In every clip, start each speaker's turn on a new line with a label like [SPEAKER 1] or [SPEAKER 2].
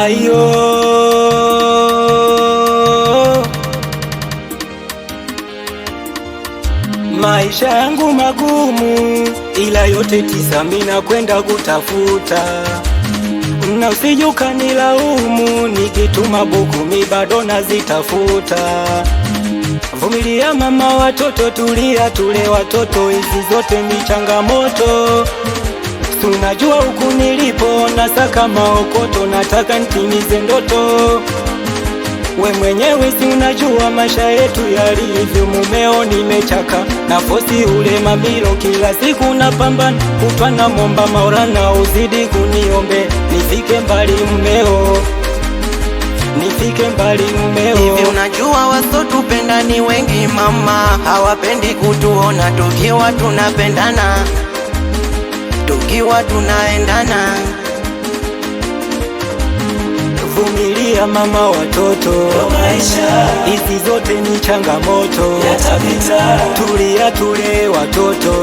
[SPEAKER 1] Ayo, maisha yangu magumu, ila yote tisa mina kwenda kutafuta, na usije ukanilaumu nikituma buku mi bado nazitafuta. Vumilia mama, watoto tulia, tule watoto, hizi zote ni changamoto. Tunajua huku nilipo nasaka maokoto, nataka nitimize ndoto. We mwenyewe si unajua maisha yetu yalivyo, mumeo nimechaka na fosi ule mamilo, kila siku napambana kutwa na momba Maulana uzidi kuniombe nifike mbali mumeo, nifike mbali mumeo.
[SPEAKER 2] Hivi unajua wasotupenda ni wengi mama, hawapendi kutuona tukiwa tunapendana, tukiwa tunaendana.
[SPEAKER 1] Vumilia mama, watoto hizi zote ni changamoto,
[SPEAKER 3] yatapita.
[SPEAKER 1] Tulia tule watoto,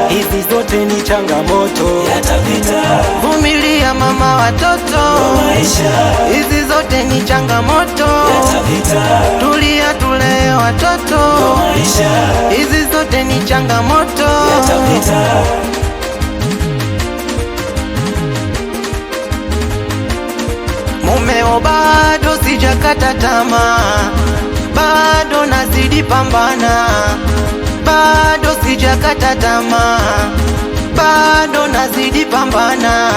[SPEAKER 1] hizi zote ni changamoto,
[SPEAKER 3] yatapita.
[SPEAKER 2] Vumilia mama, watoto hizi zote ni changamoto,
[SPEAKER 3] yatapita.
[SPEAKER 2] Tulia tule watoto, hizi zote ni changamoto,
[SPEAKER 3] yatapita.
[SPEAKER 2] Mumeo bado sijakata tamaa, bado nazidi pambana, bado sijakata tamaa, bado nazidi pambana.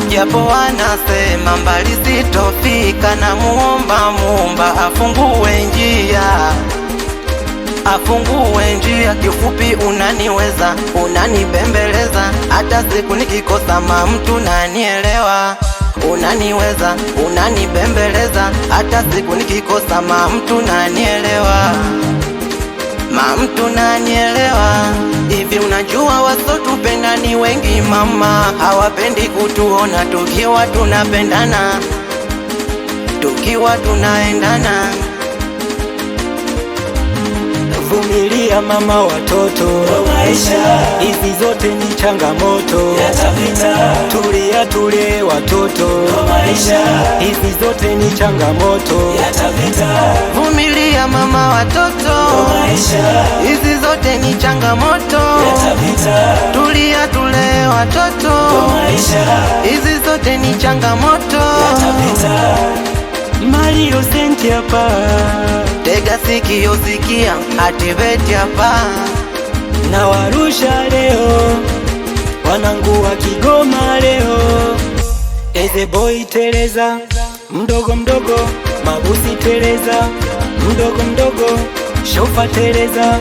[SPEAKER 2] Japo wanasema mbali sitofika, na muomba Muumba afungue njia, afungue njia. Kifupi unaniweza, unanibembeleza, hata siku nikikosa mtu nanielewa. Unaniweza, unanibembeleza, hata siku nikikosa mtu nanielewa, mtu nanielewa. Hivi unajua wasotupenda ni wengi mama, hawapendi kutuona tukiwa tunapendana, tukiwa tunaendana.
[SPEAKER 1] Vumilia mama, watoto hizi zote ni changamoto,
[SPEAKER 3] yatapita.
[SPEAKER 1] Tulia tule watoto, hizi zote ni changamoto,
[SPEAKER 3] yatapita.
[SPEAKER 2] Vumilia mama, watoto hizi zote ni changamoto,
[SPEAKER 3] yatapita.
[SPEAKER 2] Tulia tule watoto, hizi zote ni changamoto,
[SPEAKER 3] yatapita.
[SPEAKER 1] Mario senti hapa,
[SPEAKER 2] tega sikio sikia, Activate hapa.
[SPEAKER 1] na warusha leo, wanangu wa Kigoma leo. Eze boy teleza, mdogo mdogo, mabusi teleza, mdogo mdogo, shofa teleza,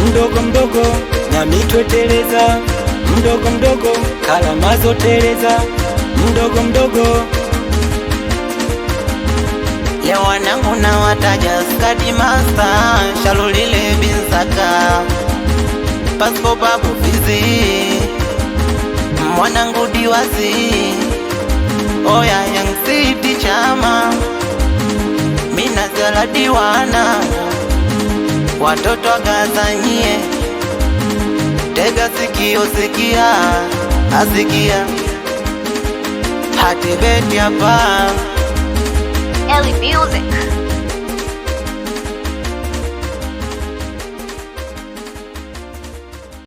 [SPEAKER 1] mdogo mdogo, Nyamitwe teleza, mdogo mdogo, Kalamazo teleza, mdogo mdogo.
[SPEAKER 2] Leo wanangu na wataja Skadi Master, Shalulile Binsaka, Pasco Babu Fizi, mwanangu Diwazi, Oya Young City Chama, Mina Zala Diwana, watoto agazanyie, tega sikio sikia, asikia, Activate hapa.
[SPEAKER 4] Ellie Music.